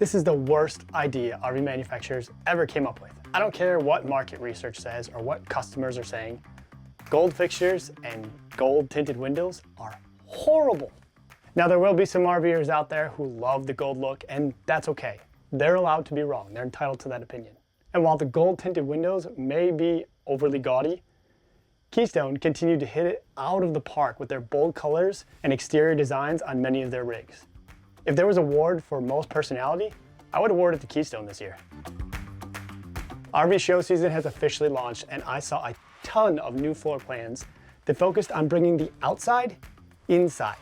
This is the worst idea RV manufacturers ever came up with. I don't care what market research says or what customers are saying. Gold fixtures and gold tinted windows are horrible. Now there will be some RVers out there who love the gold look, and that's okay. They're allowed to be wrong. They're entitled to that opinion. And while the gold tinted windows may be overly gaudy, Keystone continued to hit it out of the park with their bold colors and exterior designs on many of their rigs. If there was an award for most personality, I would award it to Keystone this year. RV show season has officially launched, and I saw a ton of new floor plans that focused on bringing the outside inside,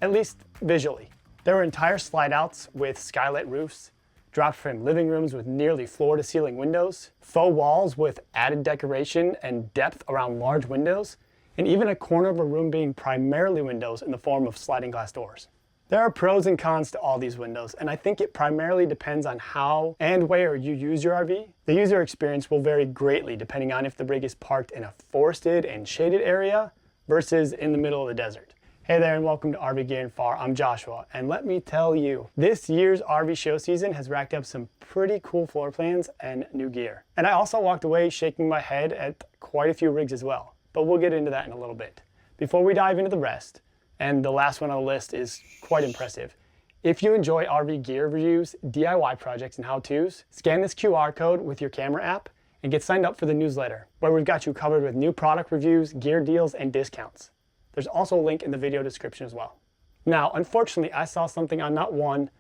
at least visually. There were entire slide outs with skylit roofs, drop frame living rooms with nearly floor to ceiling windows, faux walls with added decoration and depth around large windows, and even a corner of a room being primarily windows in the form of sliding glass doors. There are pros and cons to all these windows, and I think it primarily depends on how and where you use your RV. The user experience will vary greatly depending on if the rig is parked in a forested and shaded area versus in the middle of the desert. Hey there and welcome to RV Gear and Far. I'm Joshua, and let me tell you, this year's RV show season has racked up some pretty cool floor plans and new gear. And I also walked away shaking my head at quite a few rigs as well, but we'll get into that in a little bit. Before we dive into the rest, and the last one on the list is quite impressive. If you enjoy RV gear reviews, DIY projects, and how-tos, scan this QR code with your camera app and get signed up for the newsletter, where we've got you covered with new product reviews, gear deals, and discounts. There's also a link in the video description as well. Now, unfortunately, I saw something on not one,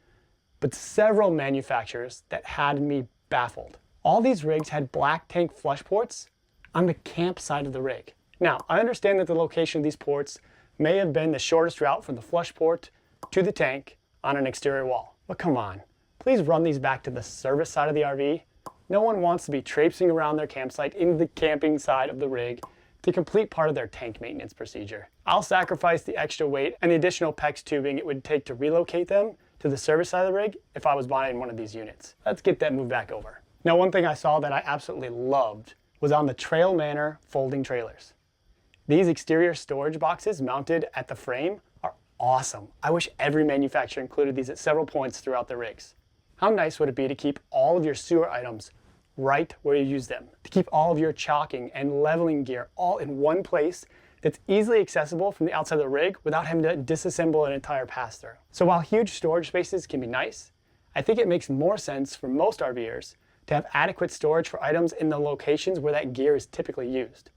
but several manufacturers that had me baffled. All these rigs had black tank flush ports on the camp side of the rig. Now, I understand that the location of these ports may have been the shortest route from the flush port to the tank on an exterior wall. But come on, please run these back to the service side of the RV. No one wants to be traipsing around their campsite into the camping side of the rig to complete part of their tank maintenance procedure. I'll sacrifice the extra weight and the additional PEX tubing it would take to relocate them to the service side of the rig if I was buying one of these units. Let's get that moved back over. Now, one thing I saw that I absolutely loved was on the Trail Manor folding trailers. These exterior storage boxes mounted at the frame are awesome. I wish every manufacturer included these at several points throughout their rigs. How nice would it be to keep all of your sewer items right where you use them? To keep all of your chalking and leveling gear all in one place that's easily accessible from the outside of the rig without having to disassemble an entire pass-through. So while huge storage spaces can be nice, I think it makes more sense for most RVers to have adequate storage for items in the locations where that gear is typically used.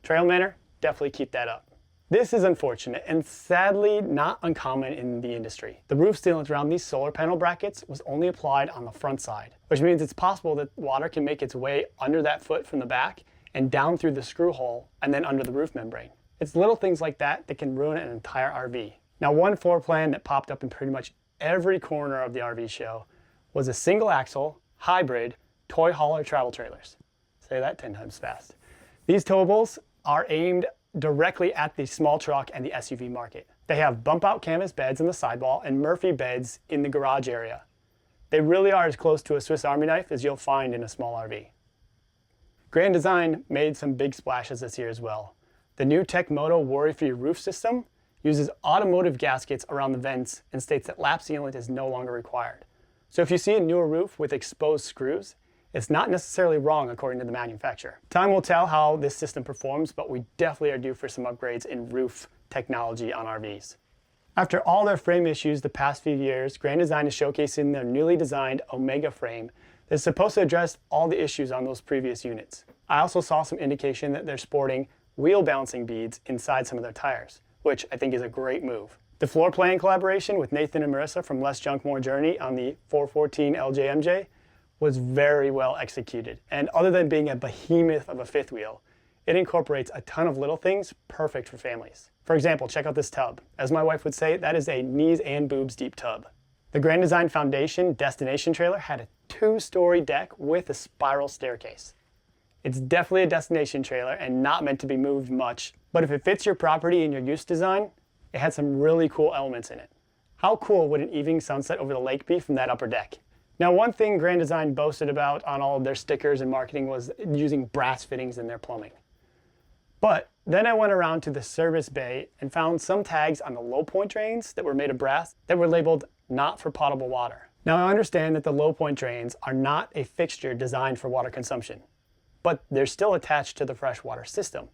Trail Manor, definitely keep that up. This is unfortunate and sadly not uncommon in the industry. The roof sealant around these solar panel brackets was only applied on the front side, which means it's possible that water can make its way under that foot from the back and down through the screw hole and then under the roof membrane. It's little things like that that can ruin an entire RV. Now, one floor plan that popped up in pretty much every corner of the RV show was a single axle, hybrid, toy hauler travel trailers. Say that 10 times fast. These towables are aimed directly at the small truck and the SUV market. They have bump out canvas beds in the sidewall and Murphy beds in the garage area. They really are as close to a Swiss Army knife as you'll find in a small RV. Grand Design made some big splashes this year as well. The new Techmoto worry-free roof system uses automotive gaskets around the vents and states that lap sealant is no longer required. So if you see a newer roof with exposed screws, it's not necessarily wrong according to the manufacturer. Time will tell how this system performs, but we definitely are due for some upgrades in roof technology on RVs. After all their frame issues the past few years, Grand Design is showcasing their newly designed Omega frame that's supposed to address all the issues on those previous units. I also saw some indication that they're sporting wheel balancing beads inside some of their tires, which I think is a great move. The floor plan collaboration with Nathan and Marissa from Less Junk More Journey on the 414 LJMJ was very well executed. And other than being a behemoth of a fifth wheel, it incorporates a ton of little things perfect for families. For example, check out this tub. As my wife would say, that is a knees and boobs deep tub. The Grand Design Foundation Destination trailer had a 2-story deck with a spiral staircase. It's definitely a destination trailer and not meant to be moved much, but if it fits your property and your use design, it had some really cool elements in it. How cool would an evening sunset over the lake be from that upper deck? Now, one thing Grand Design boasted about on all of their stickers and marketing was using brass fittings in their plumbing. But then I went around to the service bay and found some tags on the low point drains that were made of brass that were labeled not for potable water. Now I understand that the low point drains are not a fixture designed for water consumption, but they're still attached to the freshwater system.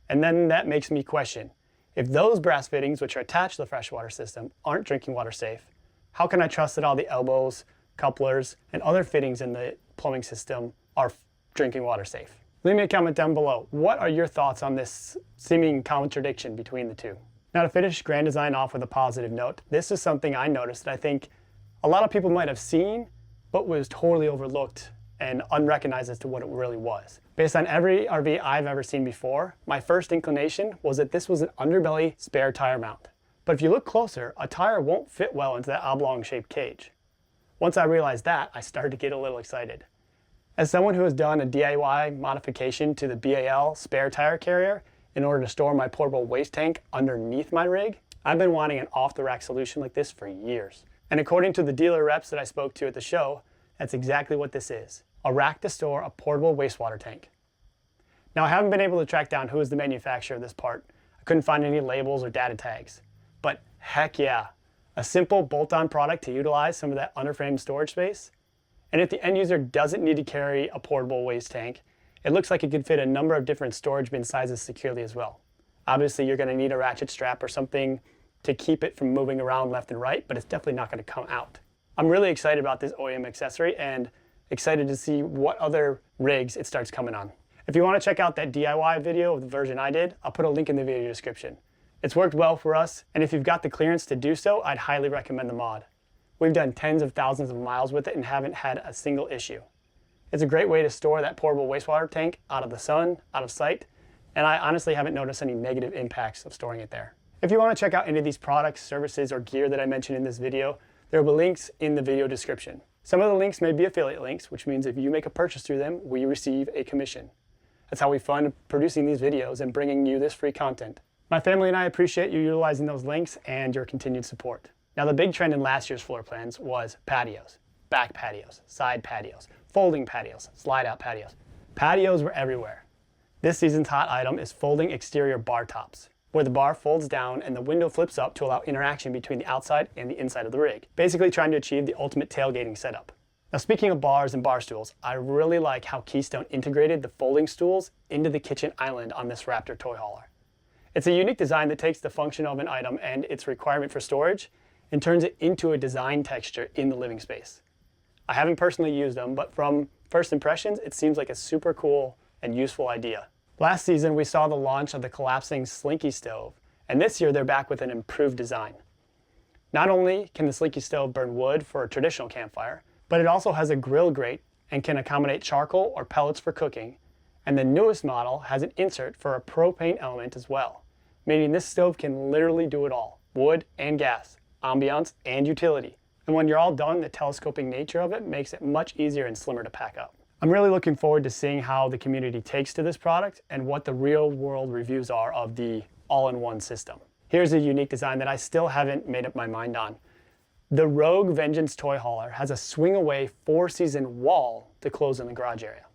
And then that makes me question, if those brass fittings which are attached to the freshwater system aren't drinking water safe, how can I trust that all the elbows, couplers, and other fittings in the plumbing system are drinking water safe? Leave me a comment down below. What are your thoughts on this seeming contradiction between the two? Now to finish Grand Design off with a positive note, this is something I noticed that I think a lot of people might have seen, but was totally overlooked and unrecognized as to what it really was. Based on every RV I've ever seen before, my first inclination was that this was an underbelly spare tire mount. But if you look closer, a tire won't fit well into that oblong shaped cage. Once I realized that, I started to get a little excited. As someone who has done a DIY modification to the BAL spare tire carrier in order to store my portable waste tank underneath my rig, I've been wanting an off-the-rack solution like this for years. And according to the dealer reps that I spoke to at the show, that's exactly what this is. A rack to store a portable wastewater tank. Now I haven't been able to track down who is the manufacturer of this part. I couldn't find any labels or data tags. But heck yeah, a simple bolt-on product to utilize some of that underframe storage space. And if the end user doesn't need to carry a portable waste tank, it looks like it could fit a number of different storage bin sizes securely as well. Obviously you're going to need a ratchet strap or something to keep it from moving around left and right, but it's definitely not going to come out. I'm really excited about this OEM accessory and excited to see what other rigs it starts coming on. If you want to check out that DIY video of the version I did, I'll put a link in the video description. It's worked well for us, and if you've got the clearance to do so, I'd highly recommend the mod. We've done tens of thousands of miles with it and haven't had a single issue. It's a great way to store that portable wastewater tank out of the sun, out of sight, and I honestly haven't noticed any negative impacts of storing it there. If you want to check out any of these products, services, or gear that I mentioned in this video, there will be links in the video description. Some of the links may be affiliate links, which means if you make a purchase through them, we receive a commission. That's how we fund producing these videos and bringing you this free content. My family and I appreciate you utilizing those links and your continued support. Now the big trend in last year's floor plans was patios, back patios, side patios, folding patios, slide out patios. Patios were everywhere. This season's hot item is folding exterior bar tops, where the bar folds down and the window flips up to allow interaction between the outside and the inside of the rig, basically trying to achieve the ultimate tailgating setup. Now speaking of bars and bar stools, I really like how Keystone integrated the folding stools into the kitchen island on this Raptor toy hauler. It's a unique design that takes the function of an item and its requirement for storage and turns it into a design texture in the living space. I haven't personally used them, but from first impressions, it seems like a super cool and useful idea. Last season, we saw the launch of the collapsing Slinky stove, and this year they're back with an improved design. Not only can the Slinky stove burn wood for a traditional campfire, but it also has a grill grate and can accommodate charcoal or pellets for cooking, and the newest model has an insert for a propane element as well, meaning this stove can literally do it all, wood and gas, ambiance and utility. And when you're all done, the telescoping nature of it makes it much easier and slimmer to pack up. I'm really looking forward to seeing how the community takes to this product and what the real world reviews are of the all-in-one system. Here's a unique design that I still haven't made up my mind on. The Rogue Vengeance toy hauler has a swing-away 4-season wall to close in the garage area.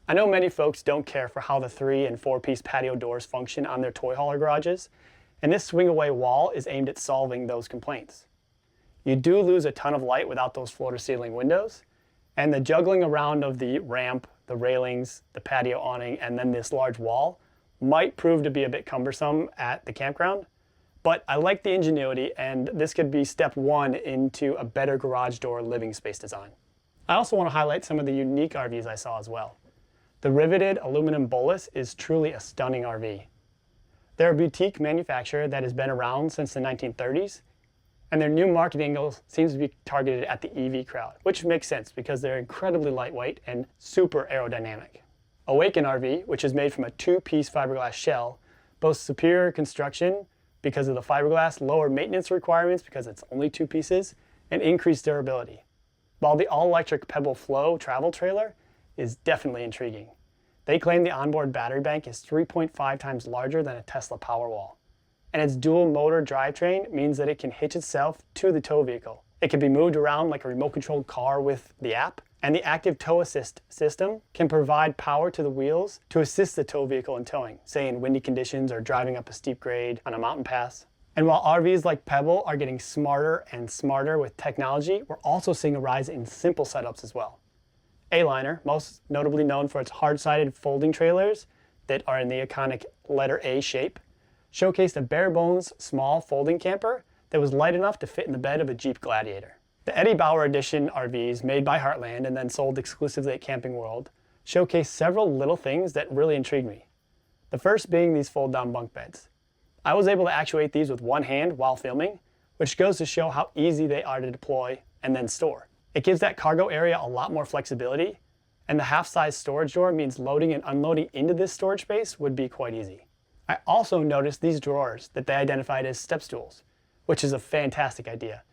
I know many folks don't care for how the 3- and 4-piece patio doors function on their toy hauler garages, and this swing-away wall is aimed at solving those complaints. You do lose a ton of light without those floor-to-ceiling windows, and the juggling around of the ramp, the railings, the patio awning, and then this large wall might prove to be a bit cumbersome at the campground, but I like the ingenuity, and this could be step one into a better garage door living space design. I also want to highlight some of the unique RVs I saw as well. The riveted aluminum bolus is truly a stunning RV. They're a boutique manufacturer that has been around since the 1930s, and their new market angle seems to be targeted at the EV crowd, which makes sense because they're incredibly lightweight and super aerodynamic. Awaken RV, which is made from a 2-piece fiberglass shell, boasts superior construction because of the fiberglass, lower maintenance requirements because it's only 2 pieces, and increased durability. While the all-electric Pebble Flow travel trailer is definitely intriguing. They claim the onboard battery bank is 3.5 times larger than a Tesla Powerwall. And its dual motor drivetrain means that it can hitch itself to the tow vehicle. It can be moved around like a remote controlled car with the app, and the active tow assist system can provide power to the wheels to assist the tow vehicle in towing, say in windy conditions or driving up a steep grade on a mountain pass. And while RVs like Pebble are getting smarter and smarter with technology, we're also seeing a rise in simple setups as well. A-Liner, most notably known for its hard-sided folding trailers that are in the iconic letter A shape, showcased a bare-bones small folding camper that was light enough to fit in the bed of a Jeep Gladiator. The Eddie Bauer Edition RVs, made by Heartland and then sold exclusively at Camping World, showcased several little things that really intrigued me. The first being these fold-down bunk beds. I was able to actuate these with one hand while filming, which goes to show how easy they are to deploy and then store. It gives that cargo area a lot more flexibility, and the half-size storage door means loading and unloading into this storage space would be quite easy. I also noticed these drawers that they identified as step stools, which is a fantastic idea.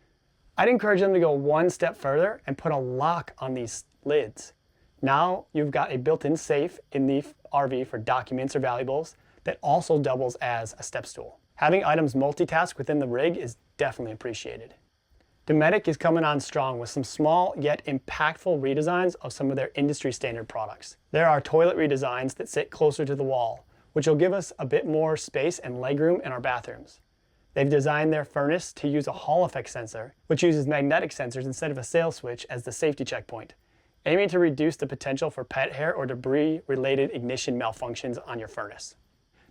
I'd encourage them to go one step further and put a lock on these lids. Now you've got a built-in safe in the RV for documents or valuables that also doubles as a step stool. Having items multitask within the rig is definitely appreciated. Dometic is coming on strong with some small yet impactful redesigns of some of their industry standard products. There are toilet redesigns that sit closer to the wall, which will give us a bit more space and legroom in our bathrooms. They've designed their furnace to use a Hall effect sensor, which uses magnetic sensors instead of a sail switch as the safety checkpoint, aiming to reduce the potential for pet hair or debris-related ignition malfunctions on your furnace.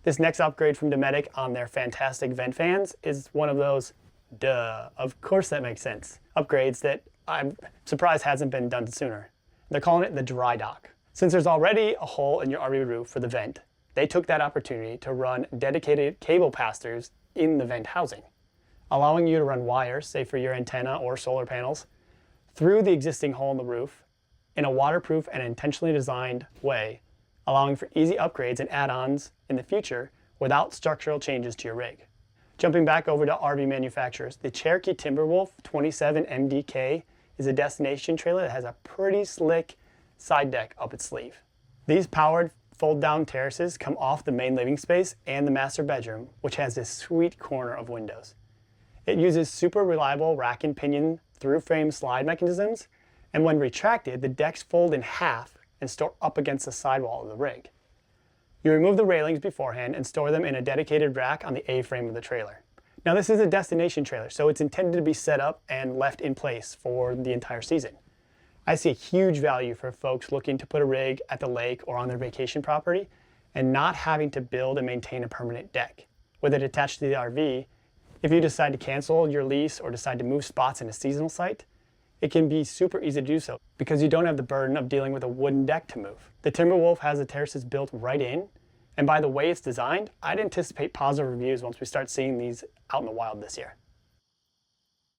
This next upgrade from Dometic on their fantastic vent fans is one of those, duh, of course that makes sense, upgrades that I'm surprised hasn't been done sooner. They're calling it the dry dock. Since there's already a hole in your RV roof for the vent, they took that opportunity to run dedicated cable pass-throughs in the vent housing, allowing you to run wires, say for your antenna or solar panels, through the existing hole in the roof in a waterproof and intentionally designed way, allowing for easy upgrades and add-ons in the future without structural changes to your rig. Jumping back over to RV manufacturers, the Cherokee Timberwolf 27 MDK is a destination trailer that has a pretty slick side deck up its sleeve. These powered fold-down terraces come off the main living space and the master bedroom, which has this sweet corner of windows. It uses super reliable rack and pinion through-frame slide mechanisms, and when retracted, the decks fold in half and store up against the sidewall of the rig. You remove the railings beforehand and store them in a dedicated rack on the A-frame of the trailer. Now this is a destination trailer, so it's intended to be set up and left in place for the entire season. I see a huge value for folks looking to put a rig at the lake or on their vacation property and not having to build and maintain a permanent deck. With it attached to the RV, if you decide to cancel your lease or decide to move spots in a seasonal site, it can be super easy to do so because you don't have the burden of dealing with a wooden deck to move. The Timberwolf has the terraces built right in, and by the way it's designed, I'd anticipate positive reviews once we start seeing these out in the wild this year.